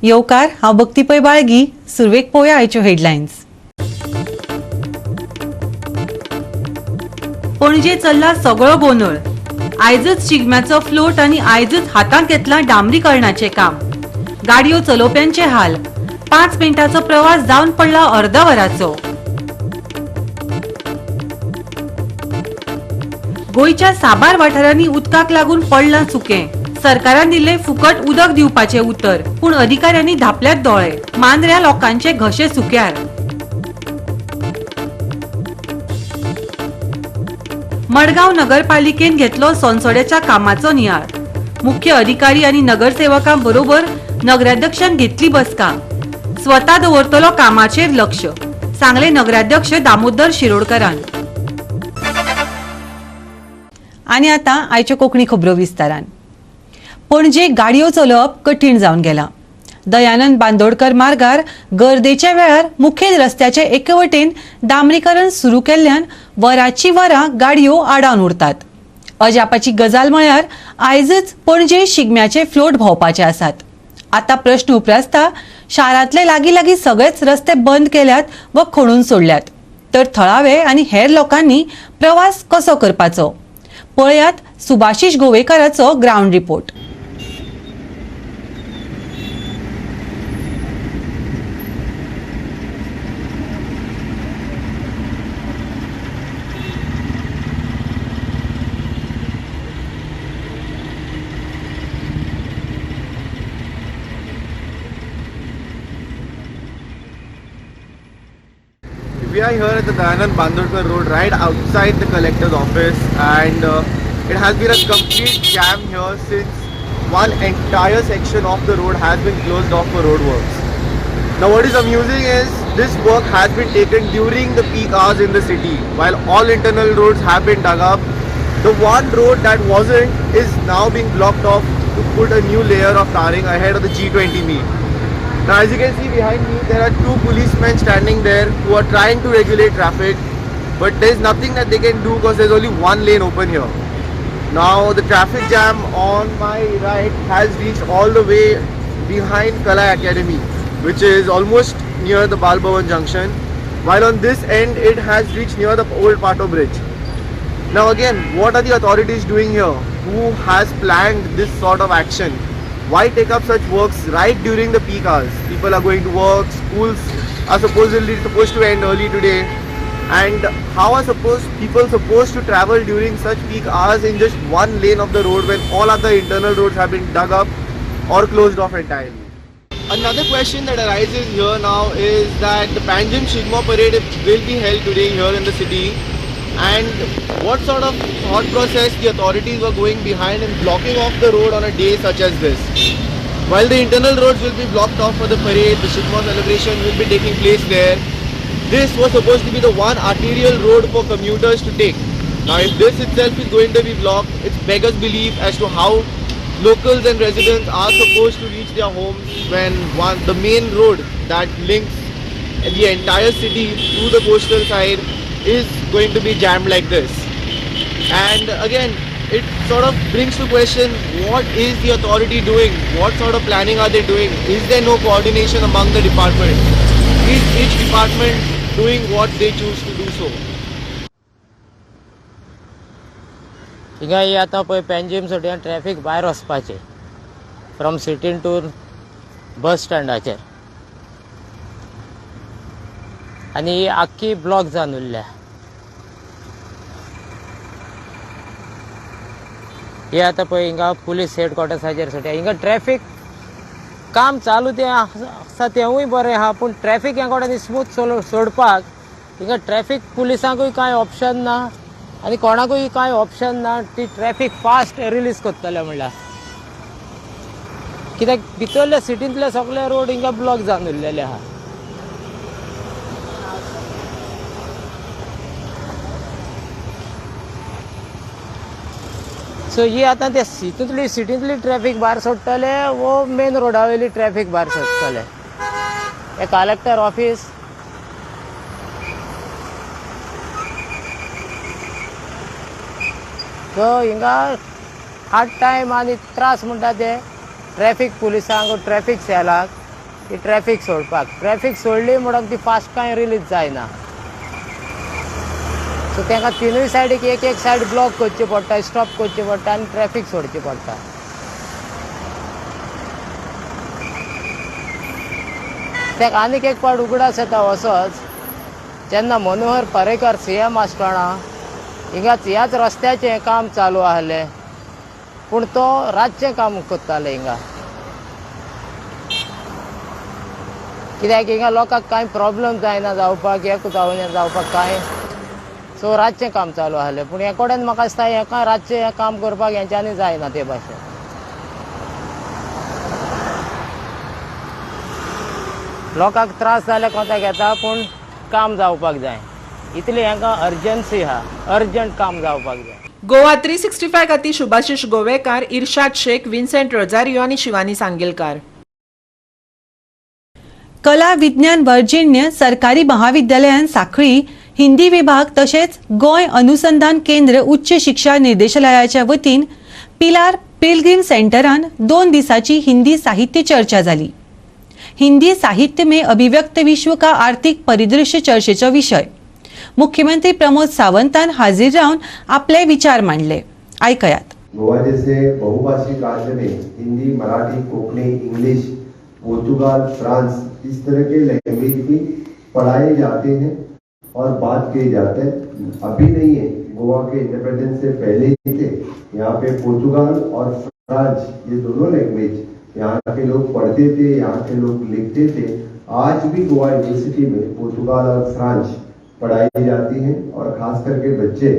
येवकार हांव भक्ती पै बाळगी. सुरवेक पळोवया आयच्यो हेडलायन्स. पणजे चल्ला सगळो गोंधळ. आयजच शिगम्याचो फ्लोट आनी आयजच हातांत घेतला डांबरीकरणाचें काम. गाडयो चलोवप्यांचे हाल. 5 मिनटांचो प्रवास जावन पडला अर्द वराचो. गोंयच्या साबार वाठारांनी उदकाक लागून पडलां सुकें. सरकारान दिल्ले फुकट उदक दिवपाचे उतर, पूण अधिकाऱ्यांनी धापल्यात दोळे. मांद्र्या लोकांचे घशे सुक्यार. मडगांव नगरपालिकेन घेतलो सोनसोड्याच्या कामाचो नियाळ. मुख्य अधिकारी आनी नगरसेवकां बरोबर नगराध्यक्षान घेतली बसका. स्वता दवरतलो कामाचेर लक्ष, सांगले नगराध्यक्ष दामोदर शिरोडकरान. आनी आतां आयच्यो कोंकणी खबरो विस्तारान. पणजे गाडयो चलोवप कठीण जावन गेला. दयानंद बांदोडकर मार्गार गर्देच्या वेळार मुखेल रस्त्याचे एकेवटेन डांबरीकरण सुरू केल्ल्यान वरांची वरां गाडयो आडावन उरतात. अजापाची गजाल म्हळ्यार आयजच पणजे शिगम्याचे फ्लोट भोंवपाचे आसात. आतां प्रश्न उप्रासता, शारांतले लागीं लागीं सगळेच रस्ते बंद केल्यात वा खणून सोडल्यात, तर थळावे आनी हेर लोकांनी प्रवास कसो करपाचो? पळयात सुभाशीश गोवेकराचो ground report. We are here at the Dayanand Bandodkar Road, right outside the collector's office, and it has been a complete jam here since one entire section of the road has been closed off for road works. Now what is amusing is this work has been taken during the peak hours in the city, while all internal roads have been dug up. The one road that wasn't is now being blocked off to put a new layer of tarring ahead of the G20 meet. Now as you can see behind me, there are 2 policemen standing there who are trying to regulate traffic, but there is nothing that they can do because there is only one lane open here. Now the traffic jam on my right has reached all the way behind Kalai Academy, which is almost near the Bal Bhavan junction, while on this end it has reached near the old Pato bridge. Now again, what are the authorities doing here? Who has planned this sort of action? Why take up such works right during the peak hours? People are going to work, schools are supposed to end early today, and how are people supposed to travel during such peak hours in just one lane of the road when all other internal roads have been dug up or closed off entirely? Another question that arises here now is that the Panjim Shigmo parade will be held today here in the city, and what sort of thought process the authorities were going behind in blocking off the road on a day such as this. While the internal roads will be blocked off for the parade, the Shigmo celebration will be taking place there. This was supposed to be the one arterial road for commuters to take. Now if this itself is going to be blocked, it's beggars belief as to how locals and residents are supposed to reach their homes when the main road that links the entire city to the coastal side is going to be jammed like this. And again, it sort of brings to question, what is the authority doing? What sort of planning are they doing? Is there no coordination among the departments? Is each department doing what they choose to do so? हिंगा ही आतां पळय पेंजीम सोडून traffic भायर वचपाचें from सिटीन to बस स्टँडाचेर, आनी ही आख्खी block जावन उरल्या. हे आतां पळय हिंगा पुलीस हेडक्वॉर्टर्साचेर सोडया. हिंगा ट्रॅफिक काम चालू तें आसा तेंवूय बरें आहा, पूण ट्रॅफिक ह्या कोणानी स्मूथ सोडपाक हिंगा ट्रॅफिक पुलिसांकूय कांय ऑप्शन ना आनी कोणाकूय कांय ऑप्शन ना. ती ट्रॅफिक फास्ट रिलीज करतले म्हणल्यार, कित्याक भितरल्या सिटींतले सगळे रोड हिंगा ब्लॉक जावन उरलेले आहा. सो ही आतां ते सिटींतली ट्रॅफिक भायर सोडटले वो मेन रोडा वयली ट्रॅफिक भायर सोडटले. हे कलेक्टर ऑफिस, सो हिंगा हार्ड टायम आनी त्रास म्हणटा ते ट्रॅफिक पुलिसांक ट्रॅफिक सेलाक ती ट्रॅफिक सोडपाक. ट्रॅफिक सोडली म्हणून ती फास्ट कांय रिलीज जायना. सो तांकां तिनूय सायडीक एक एक सायड ब्लॉक करची पडटा, स्टॉप करची पडटा आनी ट्रॅफिक सोडची पडटा. ताका आनीक एक पावट उगडास येता असोच, जेन्ना मनोहर पर्रीकर CM आसतना ह्याच रस्त्याचें काम चालू आहलें, पूण तो रातचें काम करताले हिंगा. कित्याक हिंगा लोकांक कांय प्रॉब्लम जायना जावपाक, एक जावन जावपाक कांय. सो रातचें काम चालू आहलें, पूण हे कडेन म्हाका दिसता हेका रातचें हें काम करपाक हेंच्यांनी जायना ते भाशेन. लोकांक त्रास जाले कोंता घेता, पूण काम जावपाक जाय. इतली हांकां अर्जन्सी आहा, अर्जंट काम जावपाक जाय. गोवा 365 खातीर शुभाशीश गोवेकार, इर्शाद शेख, विन्सेंट रोजारियो आनी शिवानी सांगेलकार. कला विज्ञान वर्जिन्य सरकारी महाविद्यालयान सांखळी हिंदी विभाग तशेंच गोंय अनुसंधान केंद्र उच्च शिक्षा निर्देशालयाच्या वतीन पिलार पिलग्रीम सेंटरान 2 दिसाची हिंदी साहित्य चर्चा जाली. हिंदी साहित्य में अभिव्यक्त विश्व का आर्थिक परिदृश्य चर्चेचो विषय. मुख्यमंत्री प्रमोद सावंतान हाजीर रावन आपले विचार मांडले. ऐकयात. गोवा जैसे बहुभाषिक राज्य में Hindi, Marathi, Konkani, English, Portugal, France इस तरह के लैंग्वेज भी पढ़ाए जाते हैं और बात किए जाते हैं. अभी नहीं है, गोवा के इंडिपेंडेंस से पहले ही थे. यहाँ पे पोर्तुगाल और फ्रांस ये दोनों लैंग्वेज यहाँ के लोग पढ़ते थे, यहाँ के लोग लिखते थे. आज भी गोवा यूनिवर्सिटी में पोर्तुगाल और फ्रांस पढ़ाई जाती हैं और खास करके बच्चे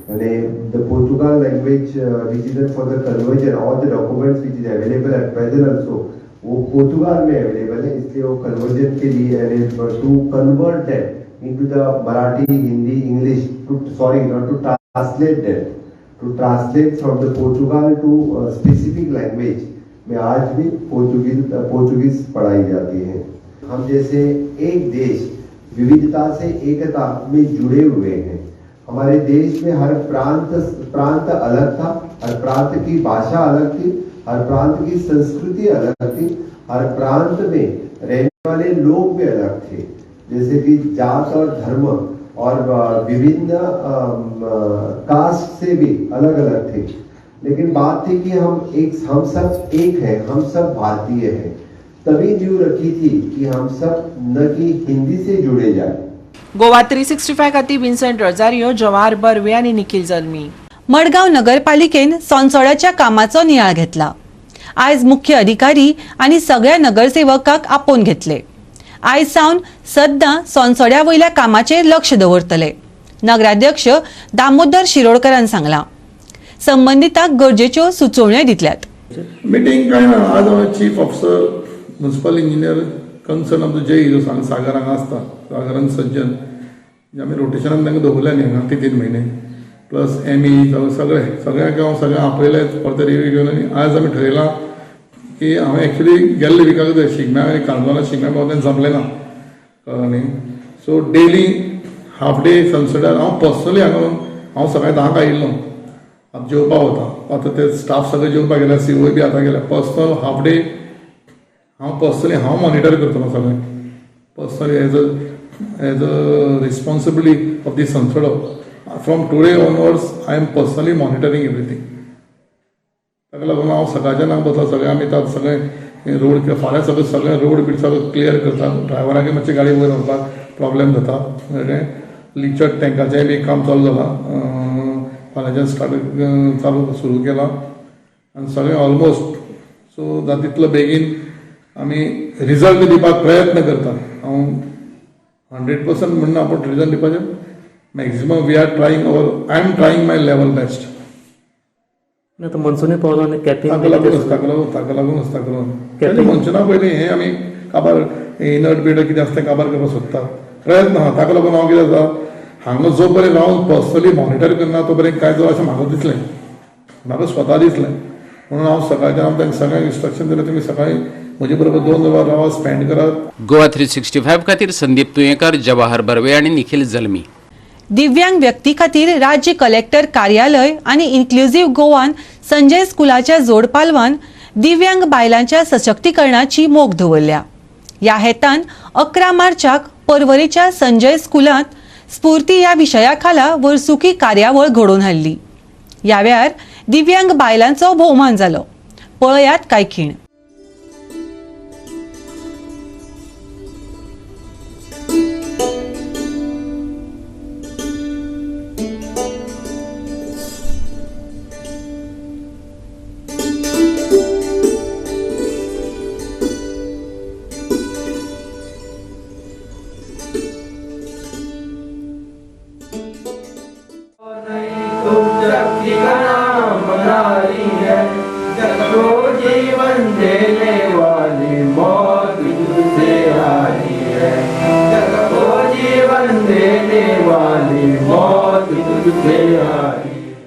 यानी the Portugal language which is for the conversion all the documents which is available at present also वो पोर्तुगाल में अवेलेबल है. इसलिए वो कन्वर्जन के लिए यानी to convert that into the Marathi, Hindi, English, to sorry not to translate that, to translate from the Portugal to specific language में आज भी पोर्तुगीज पढ़ाई जाती है. हम जैसे एक देश विविधता से एकता में जुड़े हुए हैं. हमारे देश में हर प्रांत अलग था, हर प्रांत की भाषा अलग थी, हर प्रांत की संस्कृति अलग थी, हर प्रांत में रहने वाले लोग भी अलग थे, जैसे कि जात और धर्म और विभिन्न कास्ट से भी अलग अलग थे. लेकिन बात थी कि हम सब एक हैं, हम सब भारतीय हैं. तभी नींव रखी थी कि हम सब न कि हिंदी से जुड़े जाए. गोवा 365 खातीर विन्सेंट रोजारियो, जवाहर बर्वे आनी निखिल जल्मी. मडगांव नगरपालिकेन सोंसोड्याच्या कामाचो नियाळ घेतला. आयज मुख्य अधिकारी आनी सगळ्या नगरसेवकांक आपोवन घेतले. आयज सावन सद्दां सोंसोड्या वयल्या कामाचेर लक्ष दवरतले. नगराध्यक्ष दामोदर शिरोडकरान सांगलां. संबंधितांक गरजेच्यो सुचोवण्यो दितल्यात. मीटिंग काय ना, आज हांवें chief officer municipal engineer concern आमचो जय जो सागर हांगा आसता, सागरान सज्जन जे आमी रोटेशनान तांकां दवरल्या न्ही हांगा 3 म्हयने प्लस ME सगळ्यांक हांव सगळें आपयले फॉर द रिव्यू घेवन. आनी आज आमी ठरयलां की हांवें एक्चुली गेल्ले विकाक शिगम्या कार्नवाला शिगम्या पावलें जमलें ना न्ही. सो डेली हाफ डे सनसेटार हांव पर्सनली हांगा हांव सकाळीं 10 आयिल्लो, आतां जेवपाक वता. आतां ते स्टाफ सगळे जेवपाक गेल्या, CO बी आतां गेल्या. पर्सनल हाफ डे हांव मॉनिटर करतलो सगळें personally as a responsibility of दीस सनसोडो. From today onwards I am personally monitoring everything. ताका लागून हांव सकाळच्यान हांव बसलो. सगळें आमी आतां सगळें रोड फाल्यां सगळें रोड बीड सगळें क्लियर करता. ड्रायव्हराक मातशी गाडी वयर व्हरपाक प्रॉब्लेम जाता. लिचड टँकाचेंय बी काम चालू जालां, फाल्यांच्यान सुरू केलां आनी सगळें ऑलमोस्ट. सो तितलो बेगीन आमी रिजल्ट दिवपाक प्रयत्न करता. हांव 100% म्हणना, पूण रिजल्ट दिवपाचें maximum we are trying I am trying my level best. आता मनसुनी पावलो आनी कॅपिंग ताका लागून मनसुना पयलीं हें आमी काबार इनट बीट कितें आसता तें काबार करपाक सोदता. प्रयत्न आहा. ताका लागून हांव कितें जाता हांगा जो पर्यंत रावन पर्सनली मॉनिटर करना तो पर्यंत काय जो अशें म्हाका दिसलें, म्हाका स्वता दिसलें. म्हणून हांव सकाळच्यान हांव तांकां सगळ्यांक इन्स्ट्रक्शन दिलें तुमी सकाळीं म्हजे बरोबर 2 वर रावा स्पेंड करात. गोवा 365 खातीर संदीप तुयेंकार, जवाहर बर्वे आनी निखिल जल्मी. दिव्यांग व्यक्ती खातीर राज्य कलेक्टर कार्यालय आनी इन्क्लुझिव्ह गोवान संजय स्कुलाच्या जोड पालवान दिव्यांग बायलांच्या सशक्तीकरणाची मोख दवरल्या. ह्या हेतान 11 मार्चाक पर्वरीच्या संजय स्कुलांत स्फूर्ती ह्या विशया खाला वर्सुकी कार्यावळ घडोवन हाडली. ह्या वेळार दिव्यांग बायलांचो भोवमान जालो. पळयात कांय खीण.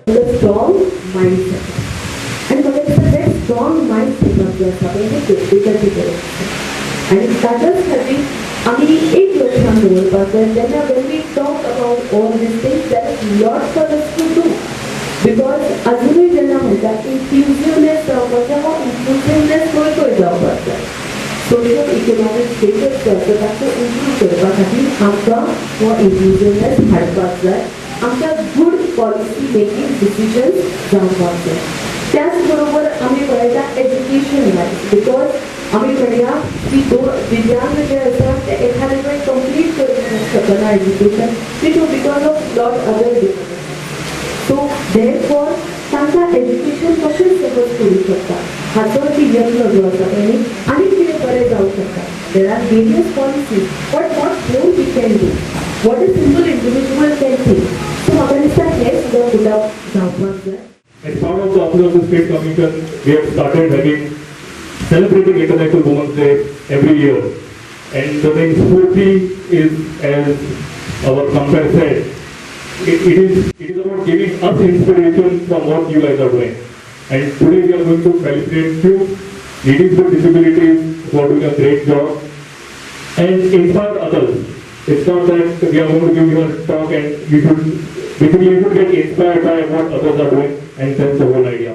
The strong mindset. And what is that strong mindset of your and त्याच्यासाठी आम्ही एक लक्षात दवरपाक जाय जेन्ना when we talk about all these things there is lot for us to do because अजूनही जेन्ना म्हणटा inclusiveness जावपाक जाय हो inclusiveness खंय खंय जावपाक जाय सोशल इकॉनॉमिक स्टेटस जो ताचो इम्प्रूव करपा खातीर आमकां हो inclusiveness हाडपाक जाय. आमकां गुड पॉलिसी मेकिंग डिसिजन्स जावपाक जाय. त्याच बरोबर आमी पळयता एज्युकेशन लायफ बिकॉज आमी म्हणया की दिव्यांग जे आसा ते एखादे वेळ कंप्लीट करूंक शकना education because of lot other difference so therefore तांकां एज्युकेशन कशें सपोर्ट करूंक शकता हाचो ती यत्न जो आसा तेणी आनी कितें बरें जावंक शकता. There are various policies but what more we can do what a single individual can think so म्हाका दिसता हें सुद्दां फुडार जावपाक जाय. As part of the Office of the State Commission, we have started having celebrating International Women's Day every year. And the main Spurti is, as our compare said, it is about giving us inspiration from what you guys are doing. And today we are going to celebrate few ladies with disabilities who are doing a great job and inspire others. It's not that we are going to give you a talk and you should get inspired by what others are doing, and that's the whole idea.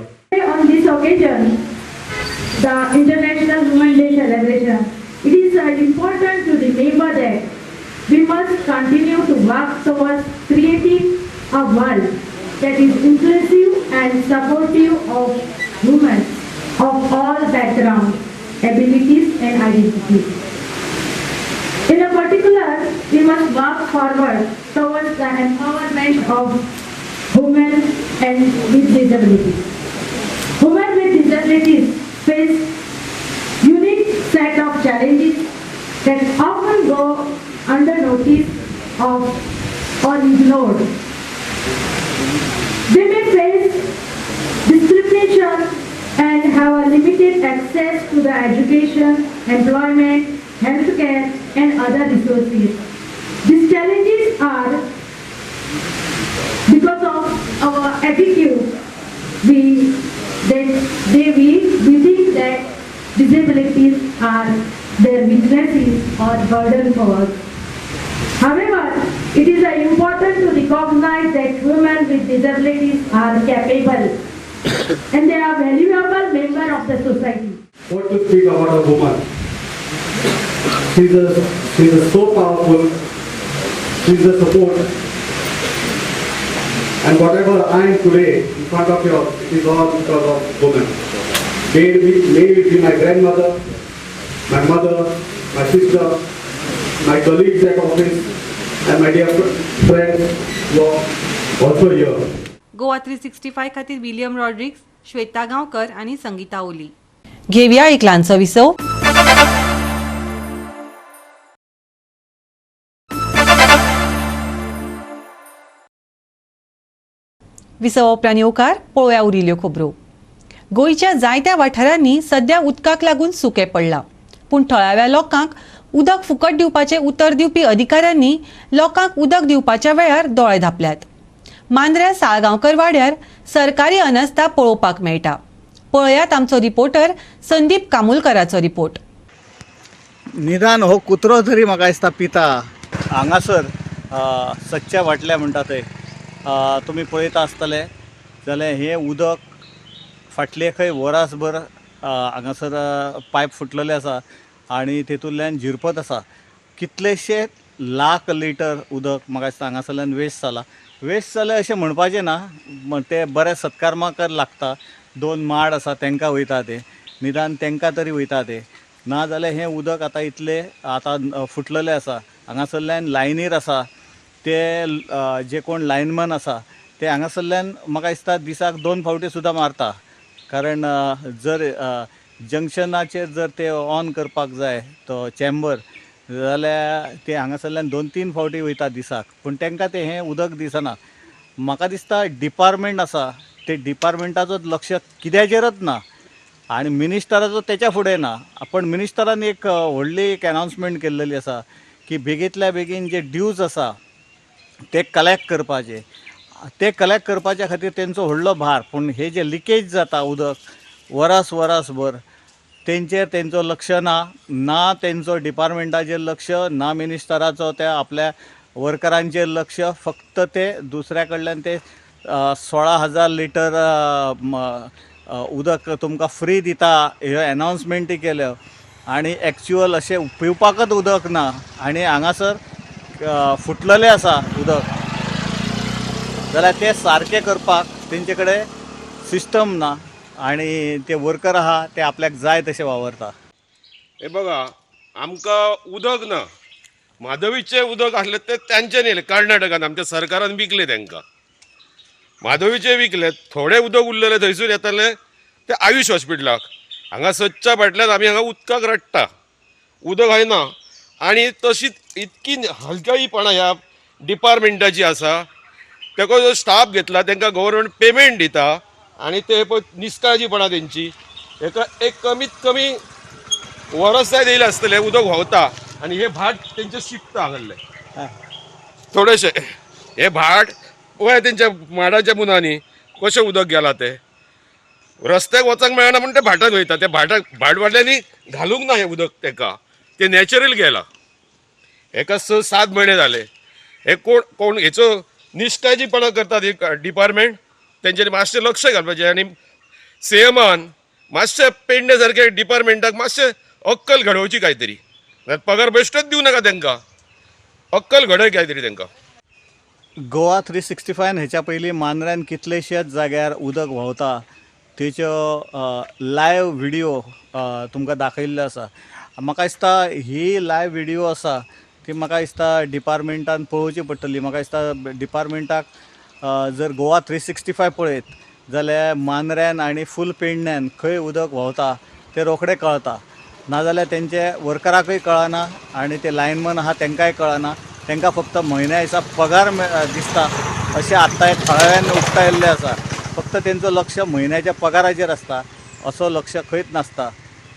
On this occasion, the International Women's Day celebration, it is important to remember that we must continue to work towards creating a world that is inclusive and supportive of women of all backgrounds, abilities and identities. In a particular, we must work forward towards the empowerment of women and with disabilities. Women with disabilities face unique set of challenges that often go under notice of or ignored. They may face discrimination and have a limited access to the education, employment, healthcare and other resources. These challenges are because of our attitude. We think that disabilities are their weaknesses or burden for us. However, it is important to recognize that women with disabilities are capable and they are valuable member of the society. What to speak about a woman? She's so powerful. She's the support. And whatever I am today in front of you, it is all because of women. May it be my grandmother, my mother, my sister, my colleagues at office, and my dear friends who are also here. Goa 365 खातीर William Rodrigues, Shweta Gaonkar आणि संगीता ओली. घेवया एक ल्हानसो विसव. विसव उपरांत येवकार पळोवया उरिल्ल्यो खबरो. गोंयच्या जायत्या वाठारांनी सध्या उदकाक लागून सुकें पडलां, पूण थळाव्या लोकांक उदक फुकट दिवपाचे उतर दिवपी अधिकाऱ्यांनी लोकांक उदक दिवपाच्या वेळार दोळे धांपल्यात. मांद्र्या साळगांवकर वाड्यार सरकारी अनास्ता पळोवपाक मेळटा. पळयात आमचो रिपोर्टर संदीप कामुलकराचो रिपोर्ट. निदान हो कुत्रो जरी म्हाका दिसता पिता हांगासर सच्च्या वाटल्या म्हणटा थंय तुमी पळयता आसतले जाल्यार हें उदक फाटले खंय वरासभर हांगासर पायप फुटलेले आसा आनी तेतूंतल्यान झिरपत आसा कितलेशे लाख लिटर उदक म्हाका दिसता हांगासरल्यान वेस्ट जाला. वेस्ट जालें अशें म्हणपाचें ना, ते बऱ्या सत्कर्माक लागता. 2 माड आसा तांकां वयता ते, निदान तांकां तरी वयता ते. ना जाल्यार हें उदक आतां इतलें आतां फुटलेलें आसा. हांगासरल्यान लायनीर आसा ते जे कोण लायनमॅन आसा ते हांगासरल्यान म्हाका दिसता दिसाक 2 फावटी सुद्दां मारता. कारण जर जंक्शनाचेर जर ते ऑन करपाक जाय तो चेंबर जाल्यार ते हांगासरल्यान 2-3 फावटी वयता दिसाक, पूण तांकां ते हें उदक दिसना. म्हाका दिसता डिपार्टमेंट आसा ते डिपार्टमेंटाचो लक्ष कित्याचेरच ना आनी मिनिस्टराचो तेच्या फुडें ना. पण मिनिस्टरान एक व्हडली एक अनावन्समेंट केल्लेली आसा की बेगींतल्या बेगीन जे ड्यूज आसा ते कलेक्ट करपाचे. ते कलेक्ट करपाच्या खातीर तेंचो व्हडलो भार. पूण हे जे लिकेज जाता उदक वरासभर तेंचो लक्ष ना तेंचो डिपार्टमेंटाचेर लक्ष ना, मिनिस्टराचो त्या आपल्या वर्करांचेर लक्ष. फक्त ते दुसऱ्या कडल्यान ते 16,000 लिटर उदक तुमकां फ्री दिता ह्यो अनावन्समेंटी केल्यो आनी एक्चुअल अशें पिवपाकच उदक ना. आनी हांगासर फुटलेलें आसा उदक जाल्यार ते सारकें करपाक तेंचे कडेन सिस्टम ना आनी ते वर्कर आहा ते आपल्याक जाय तशें वावरता. हे बघा, आमकां उदक ना. माधवीचे उदक आसले ते तांचे न्ही, कर्नाटकान आमच्या सरकारान विकले तांकां. माधवीचे विकले, थोडे उदक उरलेले थंयसून येताले ते आयुष हॉस्पिटलाक. हांगा सदच्या फाटल्यान आमी हांगा उदकाक रडटा, उदक हायना. आनी तशीच इतकी हलकाईपणा ह्या डिपार्टमेंटाची आसा. तेका जो स्टाफ घेतला तांकां गव्हर्मेंट पेमेंट दिता आनी ते पळय निश्काळजीपणा तेंची. हेका एक कमीत कमी वरस जाय येयलें आसतलें उदक व्हांवता आनी हे भाट तेंचे शिकता हांगासले थोडेशे. हे भाट पळय तेंच्या माडाच्या मुनांनी कशें उदक गेलां ते. रस्त्याक वचूंक मेळना म्हूण ते भाटान वयता. ते भाट वाटल्यांनी घालूंक ना हें उदक तेका, ते नॅचरल गेलां. हेका 6-7 म्हयने जाले. हे कोण हेचो निश्काळजीपणा करतात ही डिपार्टमेंट. तेंच्यांनी मातशें लक्ष घालपाचें आनी सीएमान मातशें पेडणे सारके डिपार्टमेंटाक मातशें अक्कल घडोवची काय तरी. पगार बेश्टोच दिवं नाका तांकां, अक्कल घडय काय तरी तांकां. गोवा 365 हेच्या पयलीं मांद्र्यान कितलेशेच जाग्यार उदक व्हांवता तेच्यो लायव्ह व्हिडिओ तुमकां दाखयल्ले आसा. म्हाका दिसता ही लायव्ह व्हिडिओ आसा ती म्हाका दिसता डिपार्टमेंटान पळोवची पडटली. म्हाका दिसता डिपार्टमेंटाक जर गोवा 365 पळयत जाल्यार मांद्र्यान आनी फूल पेडण्यान खंय उदक व्हांवता तें रोखडें कळटा. नाजाल्यार तेंचे वर्कराकय कळना आनी ते लायनमॅन आहा तांकांय कळना. तांकां फक्त म्हयन्या हिसाब पगार दिसता अशें आत्तां एक थळाव्यान उक्तां येल्लें आसा. फक्त तेंचो लक्ष म्हयन्याच्या पगाराचेर आसता, असो लक्ष खंयच नासता.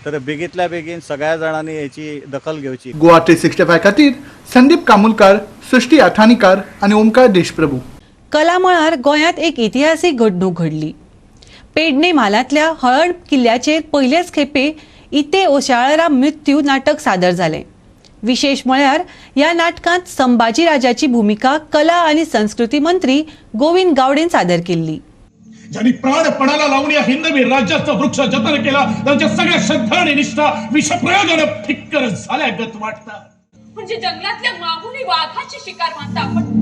तर बेगींतल्या बेगीन सगळ्या जाणांनी हेची दखल घेवची. गोवा 365 खातीर संदीप कामुलकार, सृष्टी आठाणीकार आनी ओमकार देशप्रभू. कला मळार गोंयांत एक इतिहासीक घडणूक घडली. पेडणे म्हालांतल्या हळद किल्ल्याचेर पयलेच खेपे इते ओशाळरा मृत्यू नाटक सादर जालें. विशेष म्हळ्यार ह्या नाटकांत संभाजी राजाची भूमिका कला आनी संस्कृती मंत्री गोविंद गावडेन सादर केल्ली. ज्यांनी प्राण पणाला लावून या हिंदवी राज्याचा वृक्ष जतन केला त्यांच्या सगळ्या श्रद्धा आणि निष्ठा विषप्रयोगानं ठिक्कर झाल्यागत वाटतं. म्हणजे जंगलातल्या माहुली वाघाची शिकार मानता आपण.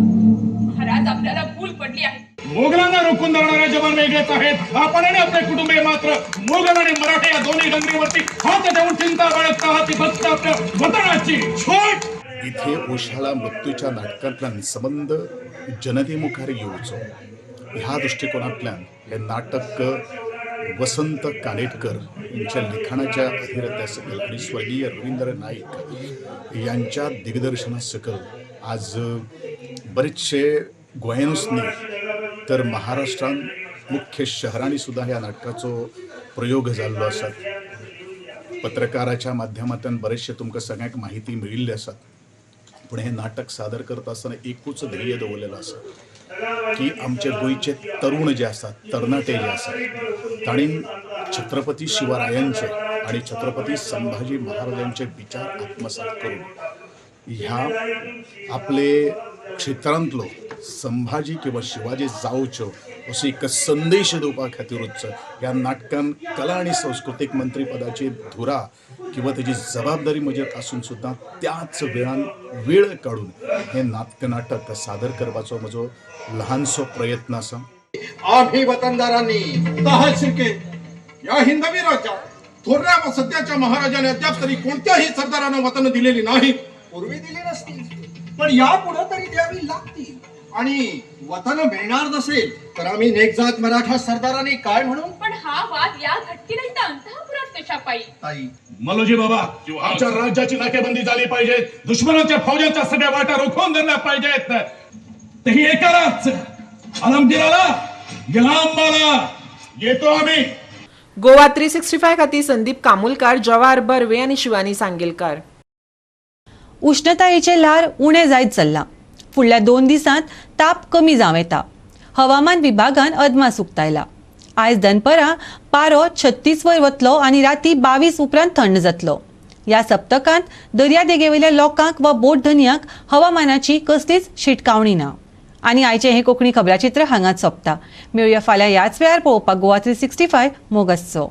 महाराज आपल्याला भूल पडली आहे. मोगलांना रोखून धरणारे जवान वेगळेच आहेत. आपण आणि आपले कुटुंबीय मात्र मोगल आणि मराठे या दोन्ही डंगरीवरती हात देऊन चिंता बाळगत आहात. ती फक्त आपल्या वतनाची छोट. इथे ओशाळा मृत्यूच्या नाटकांतल्यान संबंध जनतेमुखार येवचो ह्या दृष्टिकोनांतल्यान हे नाटक वसंत कानेटकर यांच्या लिखाणाच्या अभिरत्यासकल आणि स्वर्गीय रवींद्र नाईक यांच्या दिग्दर्शनासकल आज बरेचशे गोंयानूच न्ही तर महाराष्ट्रांत मुख्य शहरांनी सुद्धा ह्या नाटकाचो प्रयोग जाल्लो आसा. पत्रकाराच्या माध्यमांतल्यान बरेचशे तुमकां सगळ्यांक माहिती मेळिल्ली आसा. पूण हे नाटक सादर करता आसतना एकूच ध्येय दवरलेलो आसा की आमचे गोंयचे तरुण जे आसात, तरणाटे जे आसात तांणी छत्रपती शिवरायांचे आणि छत्रपती संभाजी महाराजांचे विचार आत्मसात करून ह्या आपले क्षेत्रांतलो संभाजी किंवा शिवाजी जावच्यो असो एक संदेश दिवपा खातीरूच ह्या नाटकान कला आणि सांस्कृतीक मंत्री पदाची धुरा किंवा त्याची जबाबदारी म्हजेर आसून सुद्दां त्याच वेळान वेळ काडून हे नाटक सादर करपाचो म्हजो ल्हानसो प्रयत्न आसा. आम्ही वतनदारांनी तहाल शिर्के या हिंदवी राज्यात थोरल्या व सध्याच्या महाराजाने अद्याप तरी कोणत्याही सरदारांना वतन दिलेली नाही. पूर्वी दिली नसतील पण यापुढे तरी द्यावी लागतील. आणि वतन मिळणार नसेल तर आम्ही नेकजात मराठा सरदारांनी काय म्हणून. पण हा वाद या घटकीरहित अंतःपुरात कशा पायी. ताई मलोजी बाबा आमच्या राज्याची नाकेबंदी झाली पाहिजे. दुश्मनाच्या फौजांच्या सगळ्या वाटा रोखून धरल्या पाहिजेत. तेही एकालाच आलमगीराला गुलामाला येतो आम्ही. गोवा 365 खातीर संदीप कामुलकार, जवाहर बर्वे आनी शिवानी सांगेलकार. उष्णतायेचे ल्हार उणे जायत चल्ला. फुडल्या 2 दिसांत ताप कमी जावं येता. हवामान विभागान अदमास उक्तायला. आयज दनपरां पारो 36 वयर वतलो आनी राती 22 उपरांत थंड जातलो. ह्या सप्तकांत दर्यादेगेवयल्या लोकांक वा बोट धन्यांक हवामानाची कसलीच शिटकावणी ना. आनी आयचें हें कोंकणी खबराचित्र हांगाच सोंपता. मेळुया फाल्यां ह्याच वेळार पळोवपाक गोवा 365 मोग आसचो.